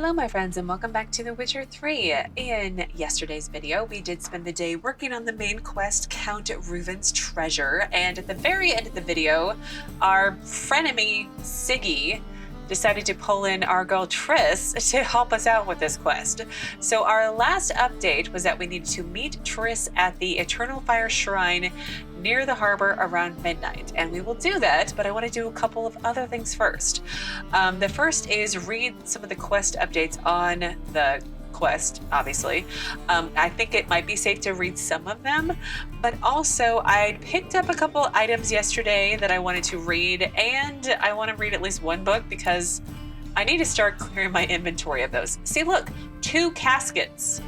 Hello my friends and welcome back to The Witcher 3. In yesterday's video we did spend the day working on the main quest, Count Reuven's treasure, and at the very end of the video our frenemy Siggy decided to pull in our girl Triss to help us out with this quest. So our last update was that we needed to meet Triss at the Eternal Fire Shrine near the harbor around midnight, and we will do that, but I want to do a couple of other things first. The first is read some of the quest updates on the quest, obviously. I think it might be safe to read some of them, but also I picked up a couple items yesterday that I wanted to read, and I want to read at least one book because I need to start clearing my inventory of those. See, look, 2 caskets,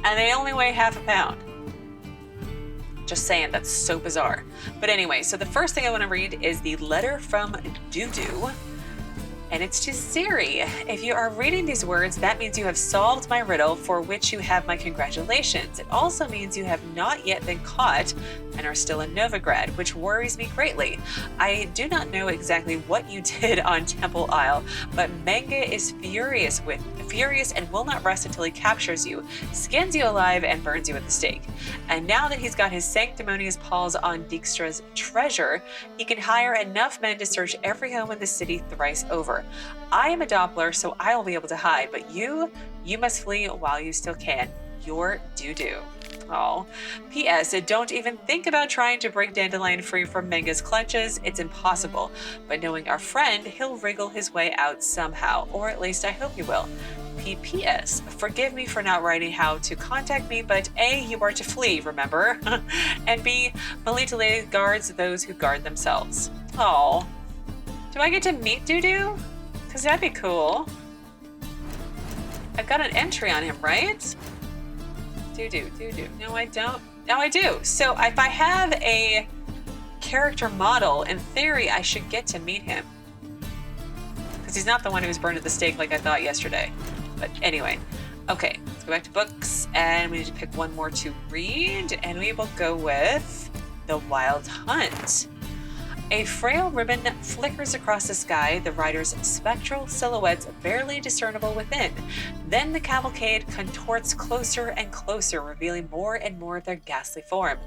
and they only weigh half a pound. Just saying, that's so bizarre. But anyway, so the first thing I want to read is the letter from Dudu, and it's to Ciri. If you are reading these words, that means you have solved my riddle, for which you have my congratulations. It also means you have not yet been caught and are still in Novigrad, which worries me greatly. I do not know exactly what you did on Temple Isle, but Menge is furious and will not rest until he captures you, skins you alive, and burns you at the stake. And now that he's got his sanctimonious paws on Dijkstra's treasure, he can hire enough men to search every home in the city thrice over. I am a Doppler, so I'll be able to hide, but you must flee while you still can. Your Dudu. Oh. P.S. Don't even think about trying to break Dandelion free from Menge's clutches. It's impossible. But knowing our friend, he'll wriggle his way out somehow, or at least I hope he will. P.P.S. Forgive me for not writing how to contact me, but A, you are to flee, remember? And B, Melitele guards those who guard themselves. Oh. Do I get to meet Dudu? Because that'd be cool. I've got an entry on him, right? Dudu. No, I don't. No, I do. So if I have a character model, in theory, I should get to meet him. Because he's not the one who was burned at the stake like I thought yesterday. But anyway. Okay, let's go back to books, and we need to pick one more to read, and we will go with The Wild Hunt. A frail ribbon flickers across the sky, the rider's spectral silhouettes barely discernible within. Then the cavalcade contorts closer and closer, revealing more and more of their ghastly form.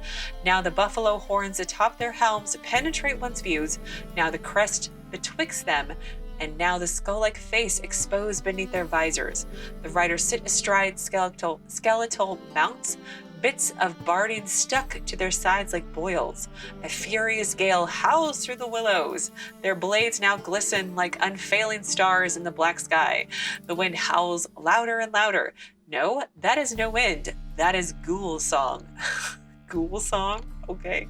Now the buffalo horns atop their helms penetrate one's views, now the crest betwixt them, and now the skull-like face exposed beneath their visors. The riders sit astride skeletal mounts, bits of barding stuck to their sides like boils. A furious gale howls through the willows. Their blades now glisten like unfailing stars in the black sky. The wind howls louder and louder. No, that is no wind. That is ghoul song. Ghoul song? Okay.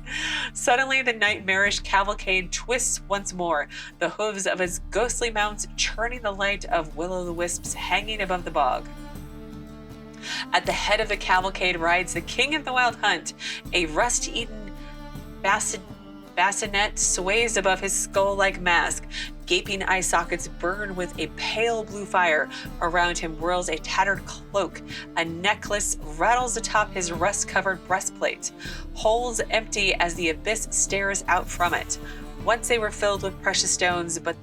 Suddenly, the nightmarish cavalcade twists once more, the hooves of its ghostly mounts churning the light of will-o'-the-wisps hanging above the bog. At the head of the cavalcade rides the king of the wild hunt. A rust-eaten bassinet sways above his skull-like mask. Gaping eye sockets burn with a pale blue fire. Around him whirls a tattered cloak. A necklace rattles atop his rust-covered breastplate. Holes empty as the abyss stares out from it. Once they were filled with precious stones, but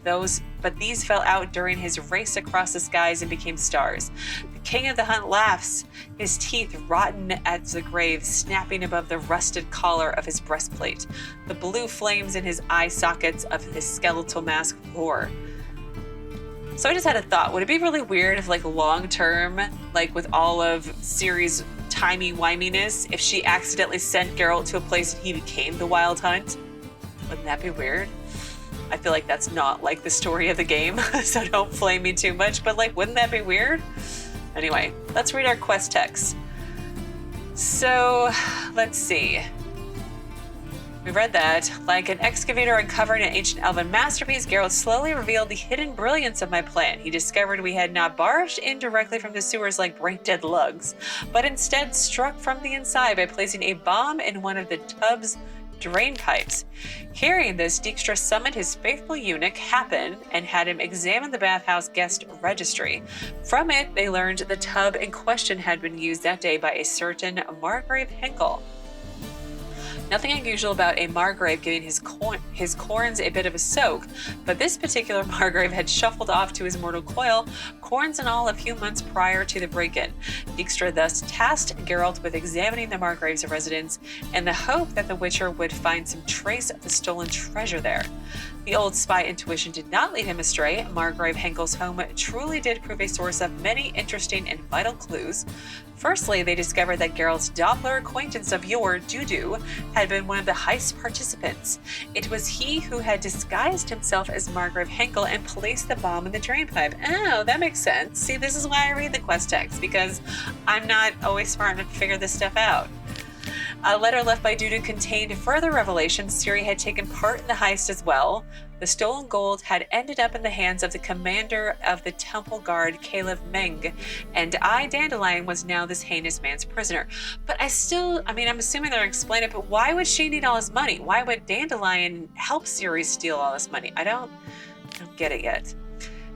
these fell out during his race across the skies and became stars. The king of the hunt laughs, his teeth rotten as the grave, snapping above the rusted collar of his breastplate. The blue flames in his eye sockets of his skeletal mask roar. So I just had a thought. Would it be really weird if, like, long term, like with all of Ciri's timey-wiminess, if she accidentally sent Geralt to a place and he became the wild hunt? Wouldn't that be weird? I feel like that's not like the story of the game, so don't flame me too much, but like, wouldn't that be weird? Anyway, let's read our quest text. So, let's see. We read that. Like an excavator uncovering an ancient elven masterpiece, Geralt slowly revealed the hidden brilliance of my plan. He discovered we had not barged in directly from the sewers like brain-dead lugs, but instead struck from the inside by placing a bomb in one of the tub's drain pipes. Hearing this, Dijkstra summoned his faithful eunuch, Happen, and had him examine the bathhouse guest registry. From it, they learned the tub in question had been used that day by a certain Margrave Henkel. Nothing unusual about a Margrave giving his corns a bit of a soak, but this particular Margrave had shuffled off to his mortal coil horns and all a few months prior to the break-in. Dijkstra thus tasked Geralt with examining the Margrave's residence in the hope that the Witcher would find some trace of the stolen treasure there. The old spy intuition did not lead him astray. Margrave Henkel's home truly did prove a source of many interesting and vital clues. Firstly, they discovered that Geralt's Doppler acquaintance of yore, Dudu, had been one of the heist participants. It was he who had disguised himself as Margrave Henkel and placed the bomb in the drainpipe. Oh, that makes sense. See, this is why I read the quest text, because I'm not always smart enough to figure this stuff out. A letter left by Dudu contained further revelations. Ciri had taken part in the heist as well. The stolen gold had ended up in the hands of the commander of the temple guard, Caleb Menge, and Dandelion was now this heinous man's prisoner. But I'm assuming they're explaining it, but why would she need all his money? Why would Dandelion help Ciri steal all this money? I don't get it yet.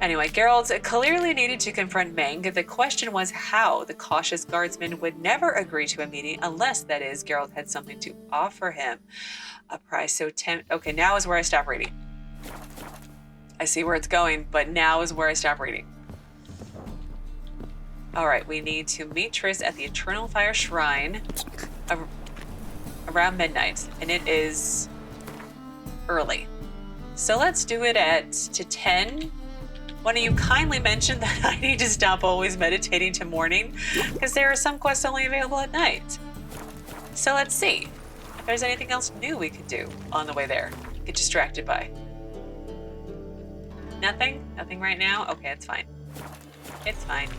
Anyway, Geralt clearly needed to confront Menge. The question was how. The cautious guardsman would never agree to a meeting unless, that is, Geralt had something to offer him. A prize so okay, now is where I stop reading. I see where it's going, but now is where I stop reading. All right, we need to meet Triss at the Eternal Fire Shrine around midnight, and it is early. So let's do it to 10. One of you kindly mentioned that I need to stop always meditating to morning because there are some quests only available at night. So let's see if there's anything else new we could do on the way there. Get distracted by. Nothing? Nothing right now? Okay, it's fine. It's fine.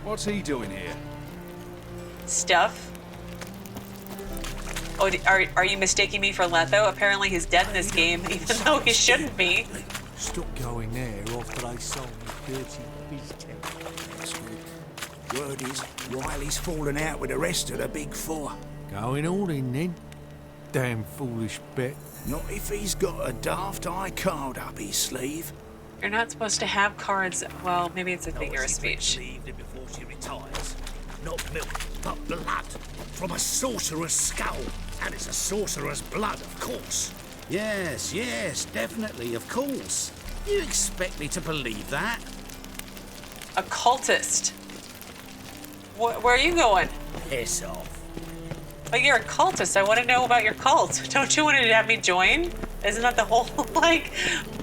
What's he doing here? Stuff. Oh, are you mistaking me for Letho? Apparently he's dead in this game, even though he shouldn't be. Stop going there after they sold me 30 bees. Word is, Riley's fallen out with the rest of the big four. Going all in then. Damn foolish bet. Not if he's got a daft eye card up his sleeve. You're not supposed to have cards. Well, maybe it's a figure of speech. Before she retires. Not milk, but blood. From a sorcerer's skull. And it's a sorcerer's blood, of course. Yes, definitely, of course. You expect me to believe that? A cultist. Where are you going? Piss off. But you're a cultist. I want to know about your cult. Don't you want to have me join? Isn't that the whole,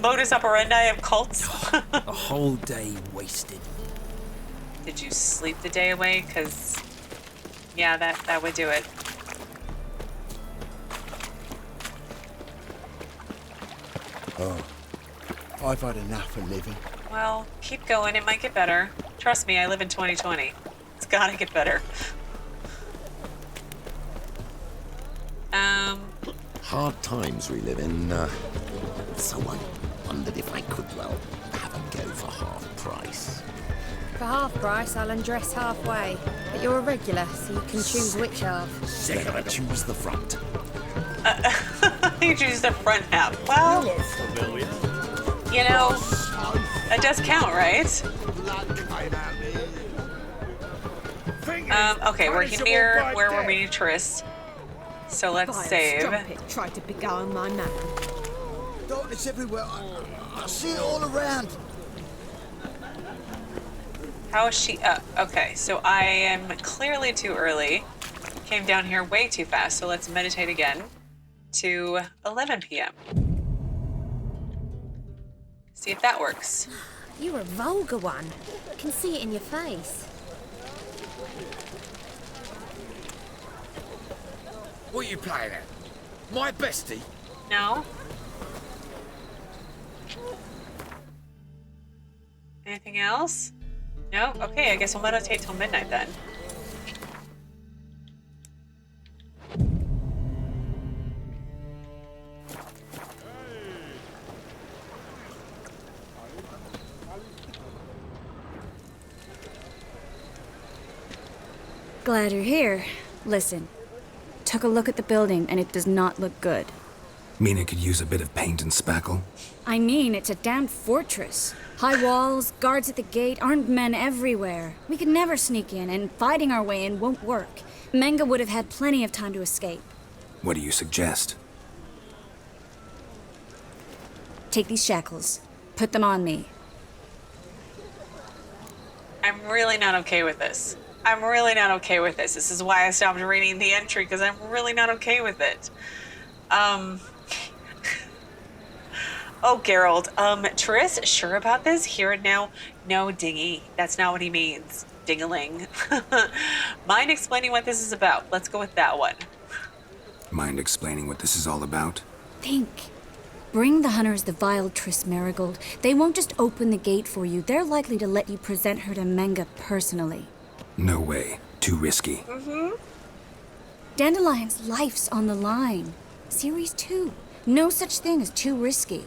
modus operandi of cults? A whole day wasted. Did you sleep the day away? Because, yeah, that would do it. Oh, I've had enough of living. Well, keep going. It might get better. Trust me, I live in 2020. It's gotta get better. Hard times we live in. So I wondered if I could, have a go for half price. For half price, I'll undress halfway. But you're a regular, so you can choose which half. Better choose the front. You choose the front half. Well, you know, that does count, right? Okay, we're here where we're meeting Triss. So let's save. Tried to beguile my man. Darkness everywhere. I see it all around. How is she? Okay, so I am clearly too early. Came down here way too fast, so let's meditate again to 11 p.m. See if that works. You're a vulgar one. I can see it in your face. What are you playing at? My bestie? No? Anything else? No? Okay, I guess we'll meditate till midnight then. Glad you're here. Listen, took a look at the building and it does not look good. Mean it could use a bit of paint and spackle? I mean, it's a damned fortress. High walls, guards at the gate, armed men everywhere. We could never sneak in, and fighting our way in won't work. Menge would have had plenty of time to escape. What do you suggest? Take these shackles. Put them on me. I'm really not okay with this. I'm really not okay with this. This is why I stopped reading the entry, because I'm really not okay with it. Oh, Geralt, Triss, sure about this? Here and now? No, dingy. That's not what he means. Dingaling. Mind explaining what this is about? Let's go with that one. Mind explaining what this is all about? Think. Bring the hunters the vile Triss Merigold. They won't just open the gate for you. They're likely to let you present her to Menge personally. No way. Too risky. Dandelion's life's on the line. Ciri's too. No such thing as too risky.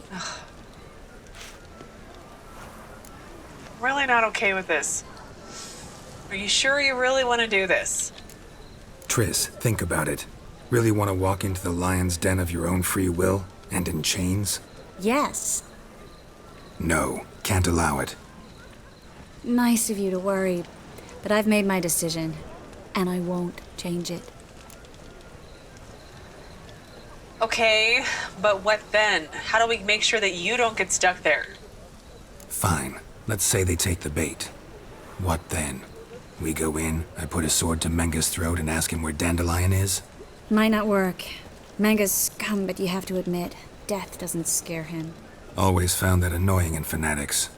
Really not okay with this. Are you sure you really want to do this? Triss, think about it. Really want to walk into the lion's den of your own free will? And in chains? Yes. No, can't allow it. Nice of you to worry, but I've made my decision, and I won't change it. Okay, but what then? How do we make sure that you don't get stuck there? Fine. Let's say they take the bait. What then? We go in, I put a sword to Menge's throat and ask him where Dandelion is? Might not work. Menge's scum, but you have to admit, death doesn't scare him. Always found that annoying in fanatics.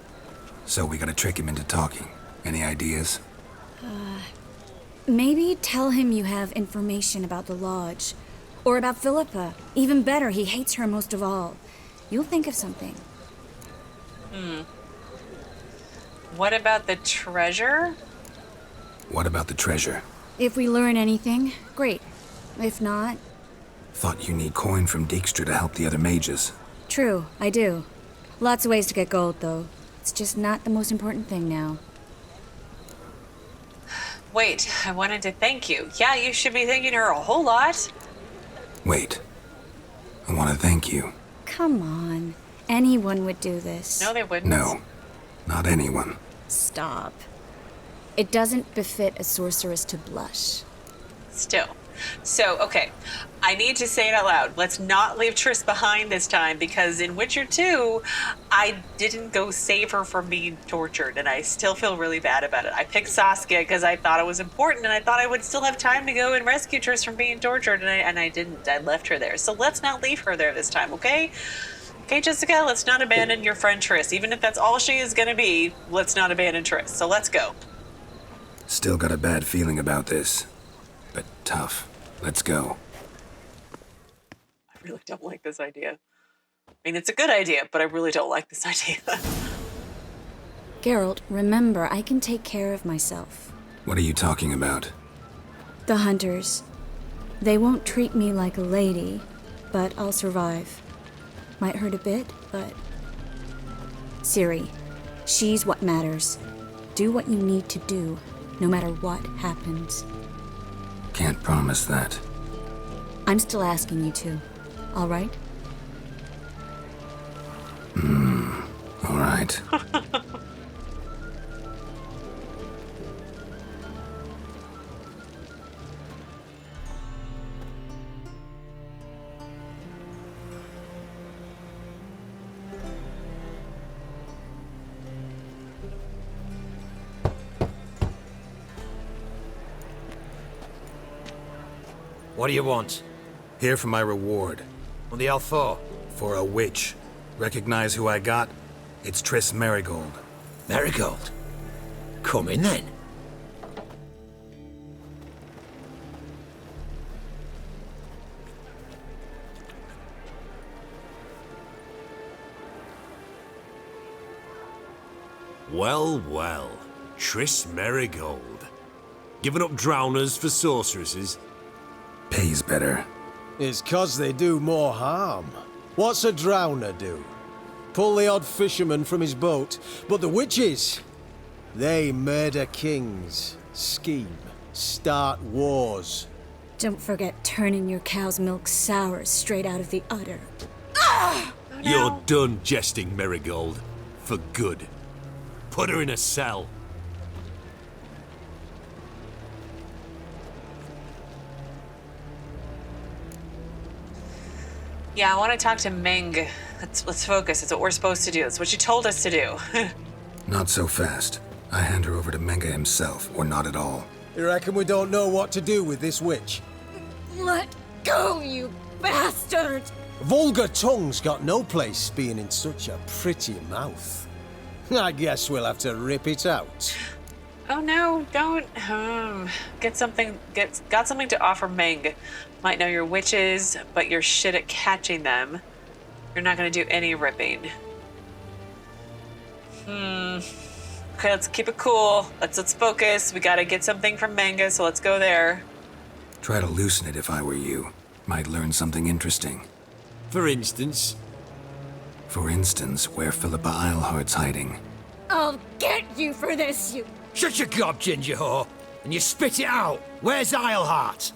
So we gotta trick him into talking. Any ideas? Maybe tell him you have information about the lodge. Or about Philippa. Even better, he hates her most of all. You'll think of something. What about the treasure? What about the treasure? If we learn anything, great. If not, Thought you need coin from Dijkstra to help the other mages. true, I do. Lots of ways to get gold, though. It's just not the most important thing now. Wait, I wanted to thank you. Yeah, you should be thanking her a whole lot. Wait. I want to thank you. Come on. Anyone would do this. No, they wouldn't. No, not anyone. Stop. It doesn't befit a sorceress to blush. Still. So, okay. I need to say it out loud. Let's not leave Triss behind this time, because in Witcher 2, I didn't go save her from being tortured, and I still feel really bad about it. I picked Saskia because I thought it was important, and I thought I would still have time to go and rescue Triss from being tortured, and I didn't. I left her there. So let's not leave her there this time, okay? Okay, Jesika, let's not abandon your friend Triss. Even if that's all she is going to be, let's not abandon Triss. So let's go. Still got a bad feeling about this. But tough. Let's go. I really don't like this idea. I mean, it's a good idea, but I really don't like this idea. Geralt, remember, I can take care of myself. What are you talking about? The hunters. They won't treat me like a lady, but I'll survive. Might hurt a bit, but... Ciri, she's what matters. Do what you need to do, no matter what happens. Can't promise that. I'm still asking you to, all right? All right. What do you want? Here for my reward. On the L4? For a witch. Recognize who I got? It's Triss Merigold. Merigold? Come in then. Well, well. Triss Merigold. Giving up drowners for sorceresses? Pays better. It's 'cause they do more harm. What's a drowner do? Pull the odd fisherman from his boat. But the witches, they murder kings, scheme, start wars. Don't forget turning your cow's milk sour straight out of the udder. You're done jesting, Merigold. For good. Put her in a cell. Yeah, I want to talk to Menge. Let's focus. It's what we're supposed to do. It's what you told us to do. Not so fast. I hand her over to Menge himself, or not at all. You reckon we don't know what to do with this witch? Let go, you bastard! Vulgar tongue's got no place being in such a pretty mouth. I guess we'll have to rip it out. Oh no, don't. Got something to offer Menge. Might know your witches, but you're shit at catching them. You're not gonna do any ripping. Okay, let's keep it cool. Let's focus. We gotta get something from Menge, so let's go there. Try to loosen it if I were you. Might learn something interesting. For instance? For instance, where Philippa Eilhardt's hiding. I'll get you for this, you... Shut your gob, ginger whore, and you spit it out. Where's Eilhart?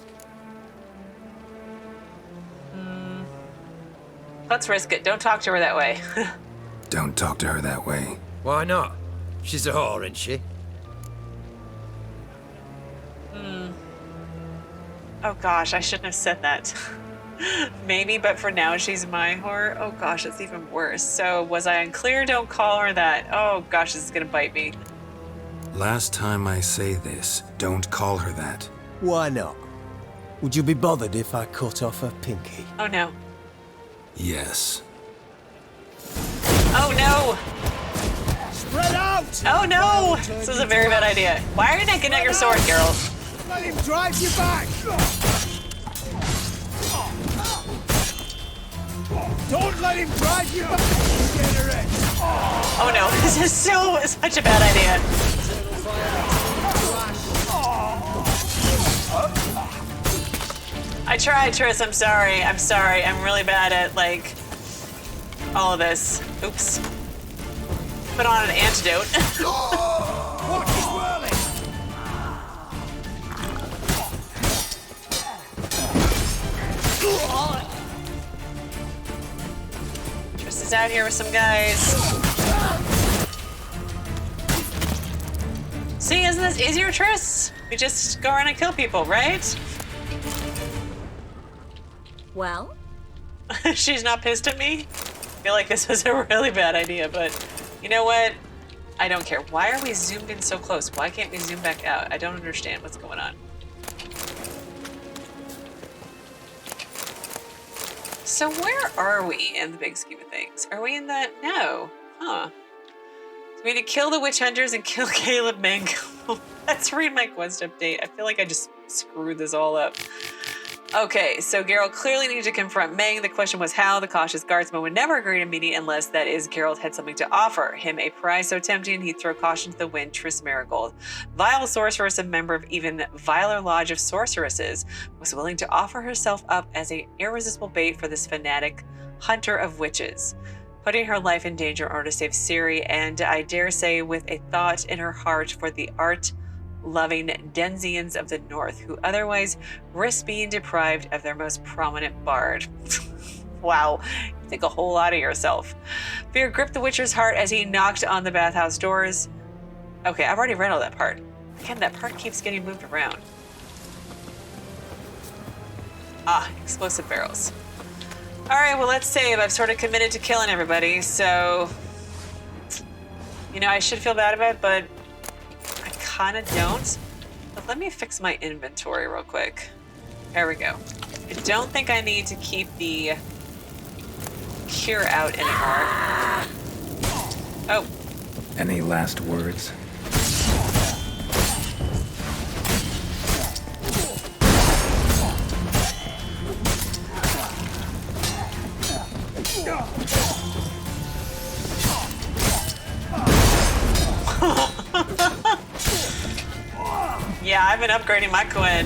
Let's risk it. Don't talk to her that way. Don't talk to her that way. Why not? She's a whore, isn't she? Oh gosh, I shouldn't have said that. Maybe, but for now she's my whore. Oh gosh, it's even worse. So was I unclear? Don't call her that. Oh gosh, this is gonna bite me. Last time I say this, don't call her that. Why not? Would you be bothered if I cut off her pinky? Oh no. Yes. Oh no! Spread out! Oh no! This is a very bad idea. Why are you not getting at your sword, Geralt? Let him drive you back! Don't let him drive you back! Oh no, this is such a bad idea. I tried, Triss, I'm sorry. I'm really bad at, like, all of this. Oops. Put on an antidote. Watch his whirling! Triss is out here with some guys. See, isn't this easier, Triss? We just go around and kill people, right? Well? She's not pissed at me? I feel like this was a really bad idea, but you know what? I don't care. Why are we zoomed in so close? Why can't we zoom back out? I don't understand what's going on. So where are we in the big scheme of things? Are we in that? No. Huh. So we need to kill the witch hunters and kill Caleb Menge. Let's read my quest update. I feel like I just screwed this all up. Okay, so Geralt clearly needed to confront Menge. The question was how. The cautious guardsman would never agree to meeting unless, that is, Geralt had something to offer. Him a prize so tempting, he'd throw caution to the wind. Triss Merigold, vile sorceress, a member of even viler lodge of sorceresses, was willing to offer herself up as an irresistible bait for this fanatic hunter of witches, putting her life in danger in order to save Ciri, and I dare say with a thought in her heart for the art-loving Denzians of the North, who otherwise risk being deprived of their most prominent bard. Wow, you think a whole lot of yourself. Fear gripped the Witcher's heart as he knocked on the bathhouse doors. Okay, I've already read all that part. Again, that part keeps getting moved around. Ah, explosive barrels. All right, well, let's save. I've sort of committed to killing everybody, so... You know, I should feel bad about it, but I kind of don't. But let me fix my inventory real quick. There we go. I don't think I need to keep the cure out anymore. Oh. Any last words? Yeah, I've been upgrading my Quinn.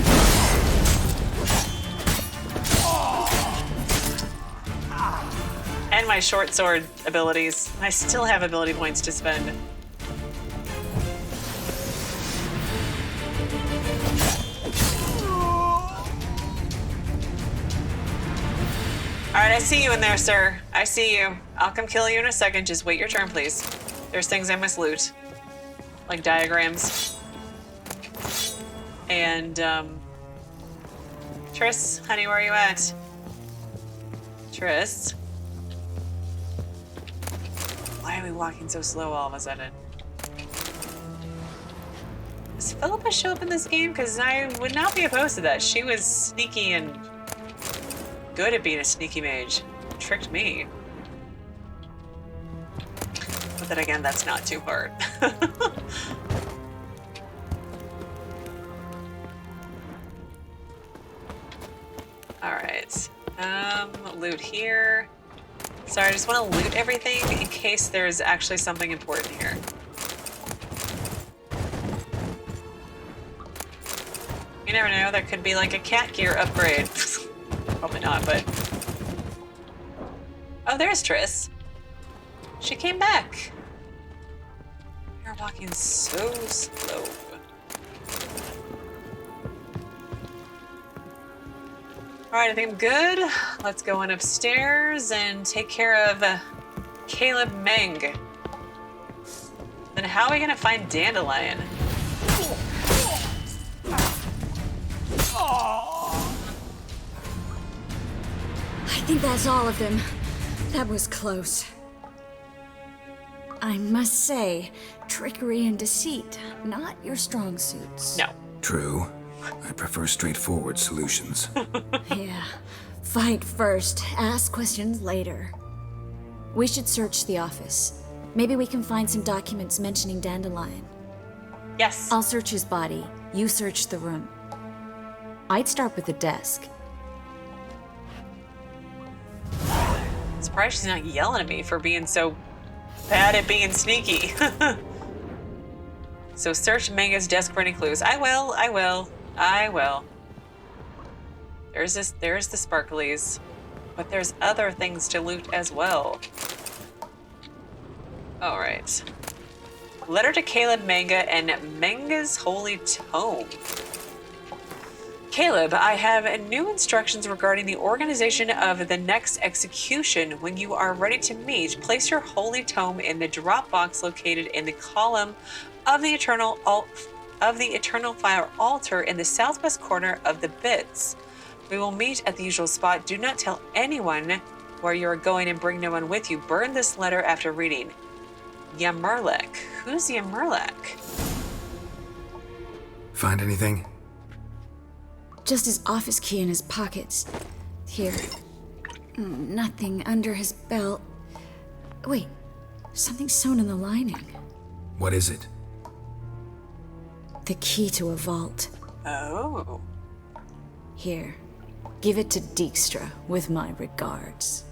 And my short sword abilities. I still have ability points to spend. Alright, I see you in there, sir. I see you. I'll come kill you in a second. Just wait your turn, please. There's things I must loot. Like diagrams. And, Triss, honey, where are you at? Triss? Why are we walking so slow all of a sudden? Does Philippa show up in this game? Because I would not be opposed to that. She was sneaky and good at being a sneaky mage. Tricked me. But then again, that's not too hard. Alright. Loot here. Sorry, I just want to loot everything in case there's actually something important here. You never know, there could be like a cat gear upgrade. Probably not, but... Oh, there's Triss. She came back. You're walking so slow. Alright, I think I'm good. Let's go on upstairs and take care of Caleb Menge. Then how are we gonna find Dandelion? I think that's all of them. That was close. I must say, trickery and deceit, not your strong suits. No. True. I prefer straightforward solutions. Yeah. Fight first, ask questions later. We should search the office. Maybe we can find some documents mentioning Dandelion. Yes. I'll search his body. You search the room. I'd start with the desk. Surprised she's not yelling at me for being so bad at being sneaky. So search Menge's desk for any clues. I will. There's the sparklies. But there's other things to loot as well. Alright. Letter to Caleb Menge and Menge's Holy Tome. Caleb, I have new instructions regarding the organization of the next execution. When you are ready to meet, place your Holy Tome in the drop box located in the column of the Eternal Fire altar in the southwest corner of the bits. We will meet at the usual spot. Do not tell anyone where you are going and bring no one with you. Burn this letter after reading. Yamerlek. Who's Yamerlek? Find anything? Just his office key in his pockets. Here. Nothing under his belt. Wait, something sewn in the lining. What is it? The key to a vault. Oh. Here. Give it to Dijkstra with my regards.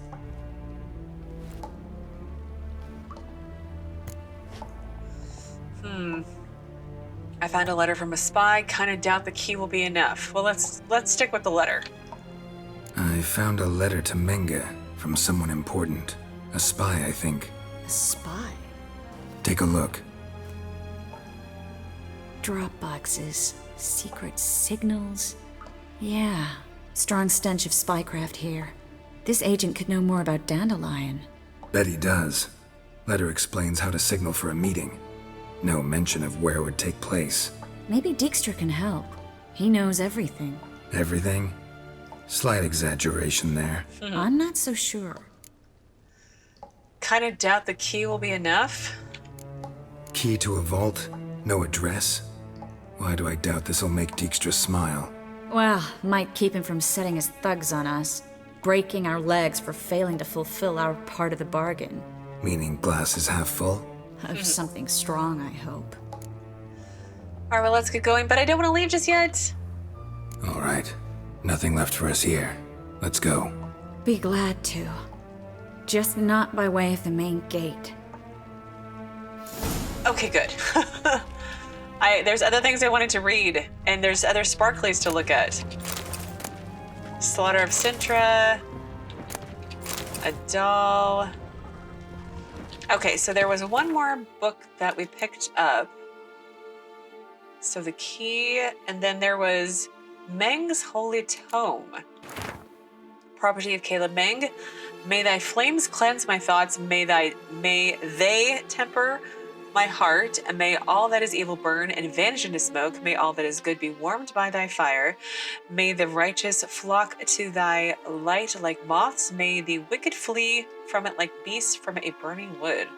I found a letter from a spy. Kind of doubt the key will be enough. Well, let's stick with the letter. I found a letter to Menge from someone important. A spy, I think. A spy? Take a look. Drop boxes, secret signals. Yeah, strong stench of spycraft here. This agent could know more about Dandelion. Bet he does. Letter explains how to signal for a meeting. No mention of where it would take place. Maybe Dijkstra can help. He knows everything. Everything? Slight exaggeration there. I'm not so sure. Kind of doubt the key will be enough. Key to a vault? No address? Why do I doubt this'll make Dijkstra smile? Well, might keep him from setting his thugs on us. Breaking our legs for failing to fulfill our part of the bargain. Meaning glass is half full? Of something strong, I hope. Alright, well, let's get going, but I don't want to leave just yet. Alright. Nothing left for us here. Let's go. Be glad to. Just not by way of the main gate. Okay, good. There's other things I wanted to read, and there's other sparklies to look at. Slaughter of Sintra. A doll. Okay, so there was one more book that we picked up. So the key, and then there was Menge's Holy Tome. Property of Caleb Menge. May thy flames cleanse my thoughts, may they temper my heart, and may all that is evil burn and vanish into smoke. May all that is good be warmed by thy fire. May the righteous flock to thy light like moths. May the wicked flee from it like beasts from a burning wood.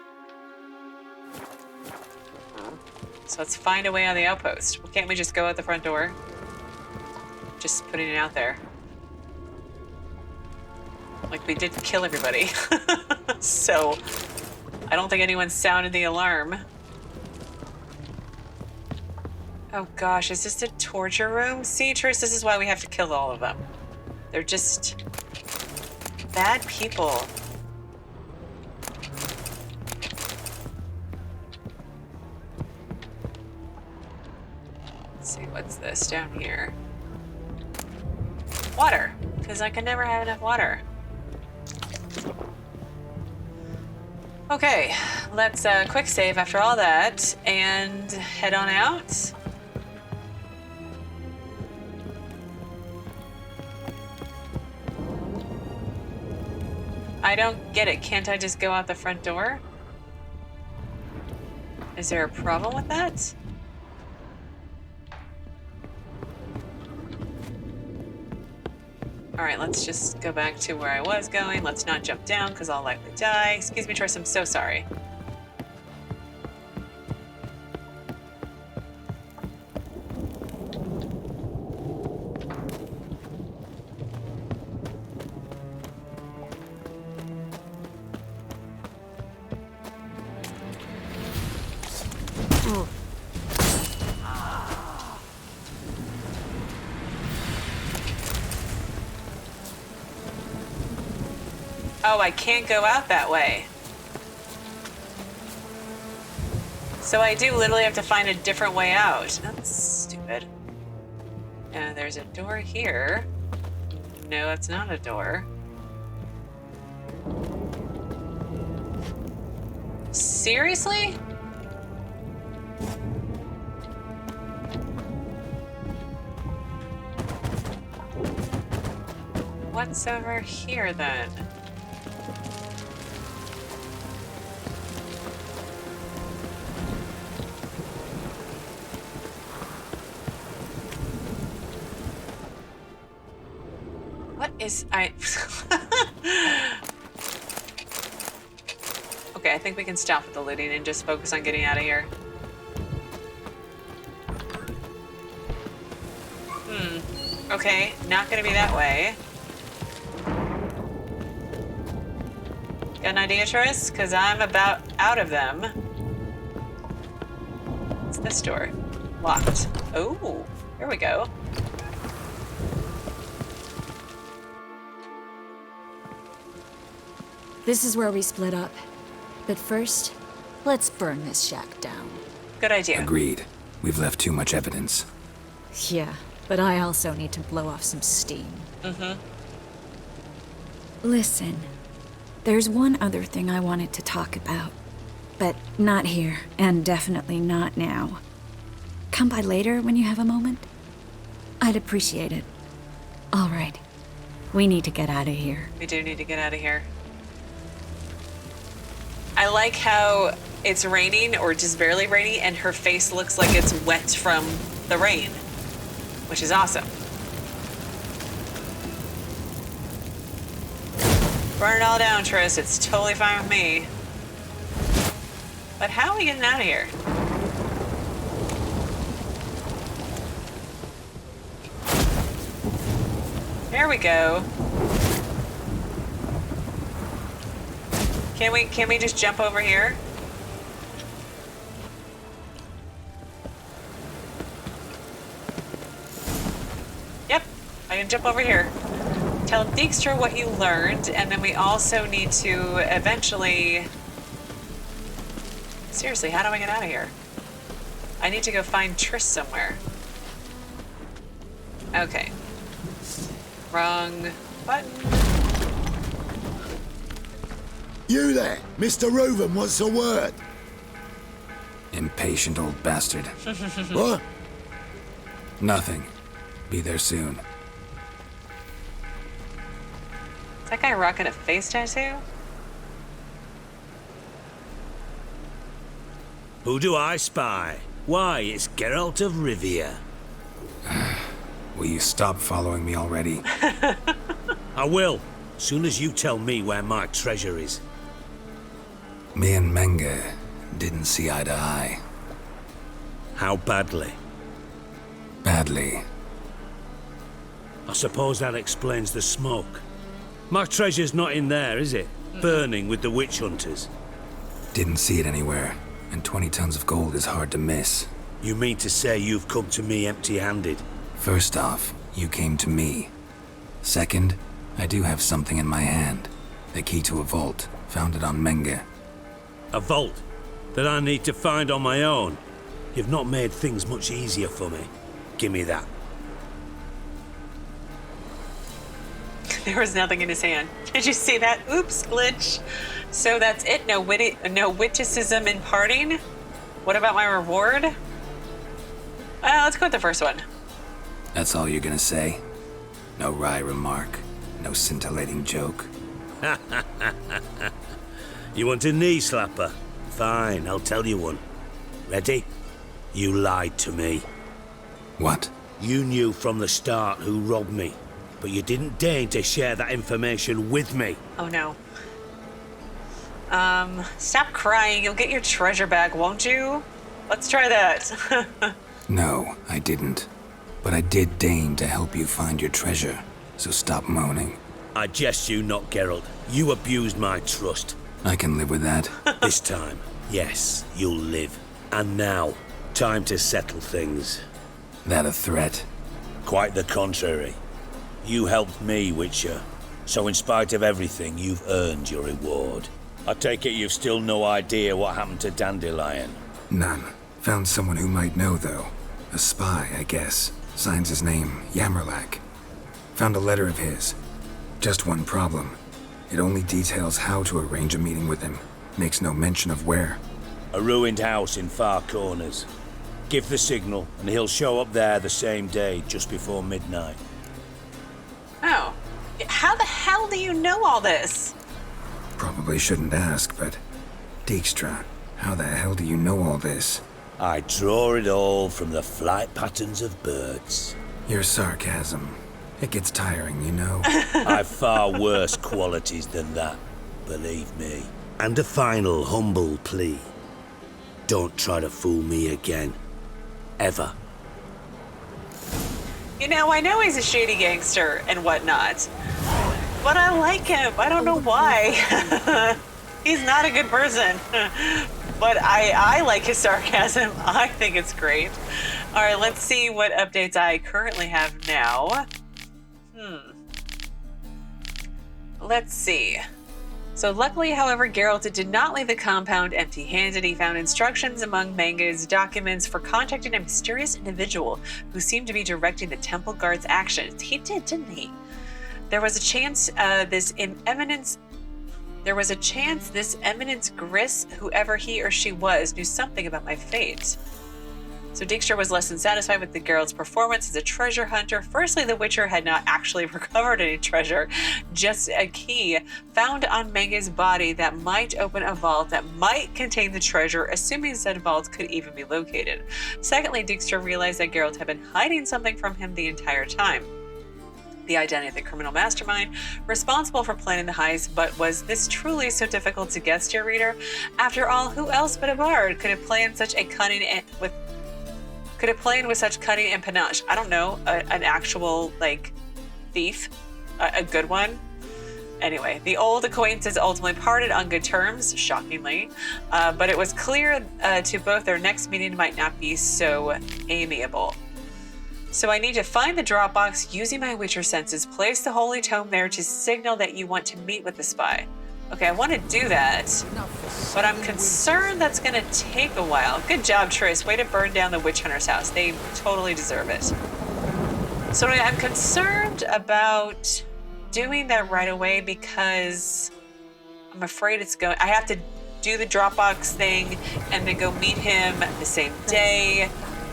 So let's find a way out of the outpost. Well, can't we just go out the front door? Just putting it out there. Like, we did kill everybody. So, I don't think anyone sounded the alarm. Oh gosh, is this a torture room? See, Triss, this is why we have to kill all of them. They're just bad people. Let's see, what's this down here? Water, because I can never have enough water. Okay, let's quick save after all that and head on out. I don't get it. Can't I just go out the front door? Is there a problem with that? All right, let's just go back to where I was going. Let's not jump down because I'll likely die. Excuse me, Triss, I'm so sorry. Oh, I can't go out that way. So I do literally have to find a different way out. That's stupid. And there's a door here. No, it's not a door. Seriously? What's over here then? Okay, I think we can stop with the looting and just focus on getting out of here. Okay, not gonna be that way. Got an idea, Triss? Because I'm about out of them. What's this door? Locked. Oh, here we go. This is where we split up. But first, let's burn this shack down. Good idea. Agreed. We've left too much evidence. Yeah, but I also need to blow off some steam. Mm-hmm. Listen, there's one other thing I wanted to talk about. But not here, and definitely not now. Come by later when you have a moment? I'd appreciate it. All right. We need to get out of here. We do need to get out of here. I like how it's raining, or just barely raining, and her face looks like it's wet from the rain, which is awesome. Burn it all down, Triss. It's totally fine with me. But how are we getting out of here? There we go. Can we just jump over here? Yep, I can jump over here. Tell Dijkstra what you learned, and then we also need to eventually... Seriously, how do I get out of here? I need to go find Triss somewhere. Okay. Wrong button. You there, Mr. Reuven wants a word. Impatient old bastard. What? Nothing. Be there soon. Is that guy rocking a face tattoo? Who do I spy? Why, it's Geralt of Rivia. Will you stop following me already? I will, soon as you tell me where my treasure is. Me and Menge didn't see eye to eye. How badly? Badly. I suppose that explains the smoke. My treasure's not in there, is it? Burning with the witch hunters. Didn't see it anywhere, and 20 tons of gold is hard to miss. You mean to say you've come to me empty-handed? First off, you came to me. Second, I do have something in my hand. The key to a vault, found it on Menge. A vault that I need to find on my own? You've not made things much easier for me. Give me that. There was nothing in his hand. Did you see that? Oops, glitch. So that's it. No witticism in parting. What about my reward? Let's go with the first one. That's all you're gonna say? No wry remark, no scintillating joke. You want a knee slapper? Fine, I'll tell you one. Ready? You lied to me. What? You knew from the start who robbed me, but you didn't deign to share that information with me. Oh no. Stop crying. You'll get your treasure back, won't you? Let's try that. No, I didn't. But I did deign to help you find your treasure, so stop moaning. I jest you not, Geralt. You abused my trust. I can live with that. This time, yes, you'll live. And now, time to settle things. That a threat? Quite the contrary. You helped me, Witcher. So in spite of everything, you've earned your reward. I take it you've still no idea what happened to Dandelion? None. Found someone who might know, though. A spy, I guess. Signs his name, Yamerlak. Found a letter of his. Just one problem. It only details how to arrange a meeting with him. Makes no mention of where. A ruined house in Far Corners. Give the signal, and he'll show up there the same day, just before midnight. Oh. How the hell do you know all this? Probably shouldn't ask, but... Dijkstra, how the hell do you know all this? I draw it all from the flight patterns of birds. Your sarcasm. It gets tiring, you know. I've far worse qualities than that, believe me. And a final humble plea. Don't try to fool me again. Ever. You know, I know he's a shady gangster and whatnot, but I like him. I don't know why. He's not a good person. But I like his sarcasm. I think it's great. All right, let's see what updates I currently have now. Let's see. So luckily, however, Geralt did not leave the compound empty-handed. He found instructions among Menge's documents for contacting a mysterious individual who seemed to be directing the temple guard's actions. He did, didn't he? There was a chance this eminence Griss, whoever he or she was, knew something about my fate. So Dijkstra was less than satisfied with the Geralt's performance as a treasure hunter. Firstly, the Witcher had not actually recovered any treasure, just a key found on Menge's body that might open a vault that might contain the treasure, assuming said vault could even be located. Secondly, Dijkstra realized that Geralt had been hiding something from him the entire time. The identity of the criminal mastermind responsible for planning the heist, but was this truly so difficult to guess, dear reader? After all, who else but a bard could have planned such a with such cunning and panache? I don't know, an actual, thief? A good one? Anyway, the old acquaintances ultimately parted on good terms, shockingly, but it was clear to both their next meeting might not be so amiable. So I need to find the Dropbox using my Witcher senses, place the Holy Tome there to signal that you want to meet with the spy. Okay, I want to do that, but I'm concerned that's going to take a while. Good job, Triss. Way to burn down the witch hunter's house. They totally deserve it. So I'm concerned about doing that right away because I'm afraid I have to do the Dropbox thing and then go meet him the same day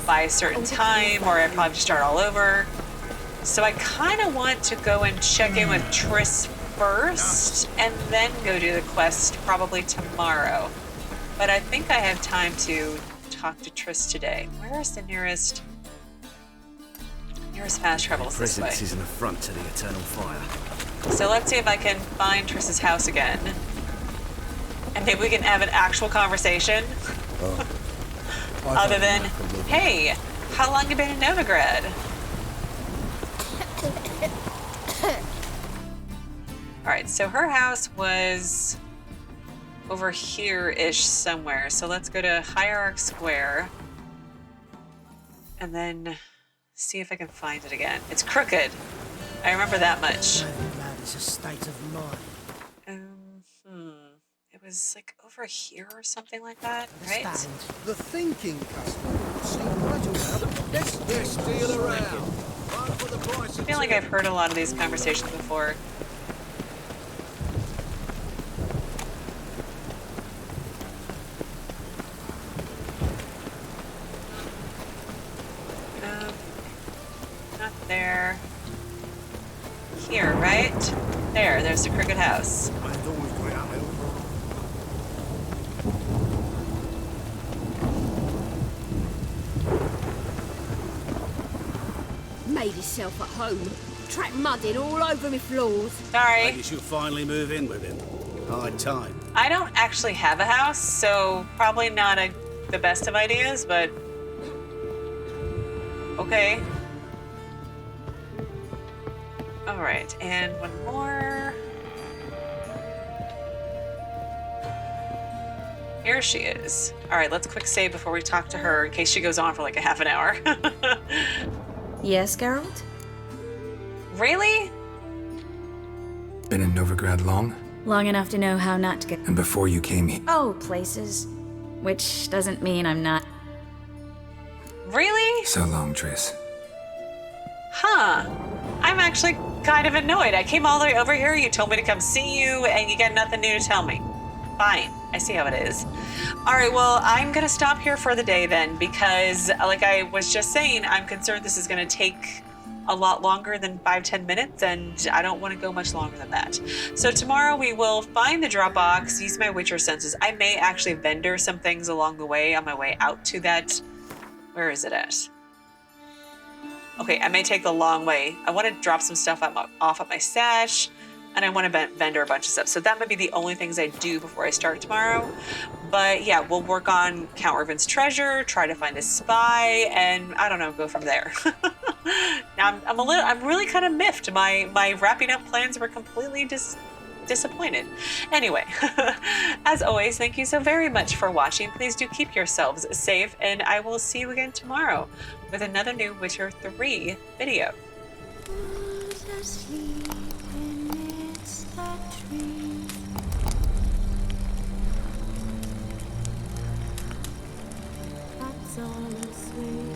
by a certain time, or I'd probably just start all over. So I kind of want to go and check in with Triss first and then go do the quest probably tomorrow. But I think I have time to talk to Triss today. Where is the nearest fast travel this way? Presence is an affront to the eternal fire. So let's see if I can find Triss's house again. And maybe we can have an actual conversation. other than, hey, how long you been in Novigrad? Alright, so her house was over here-ish somewhere. So let's go to Hierarch Square and then see if I can find it again. It's crooked. I remember that much. It's a state of mind. It was like over here or something like that, right? The thinking customer seem right around. Let's steal around. I feel like I've heard a lot of these conversations before. Not there. Here, right? There's the crooked house. Made yourself at home. Track mudding all over me floors. Sorry. I guess you'll finally move in with him. High time. I don't actually have a house, so probably not the best of ideas, but okay. All right, and one more. Here she is. All right, let's quick save before we talk to her in case she goes on for like a half an hour. Yes, Geralt? Really? Been in Novigrad long? Long enough to know how not to get... And before you came here... Oh, places. Which doesn't mean I'm not... Really? So long, Triss. Huh. I'm actually kind of annoyed. I came all the way over here, you told me to come see you, and you got nothing new to tell me. Fine. I see how it is. All right, well, I'm going to stop here for the day then, because like I was just saying, I'm concerned this is going to take a lot longer than 5-10 minutes, and I don't want to go much longer than that. So tomorrow we will find the drop box, use my Witcher senses. I may actually vendor some things along the way on my way out to that. Where is it at? Okay, I may take the long way. I want to drop some stuff off at my stash, and I want to vendor a bunch of stuff. So that might be the only things I do before I start tomorrow. But yeah, we'll work on Count Reuven's treasure, try to find a spy, and I don't know, go from there. Now I'm really kind of miffed. My wrapping up plans were completely disappointed. Anyway, as always, thank you so very much for watching. Please do keep yourselves safe, and I will see you again tomorrow with another new Witcher 3 video. That's all I say.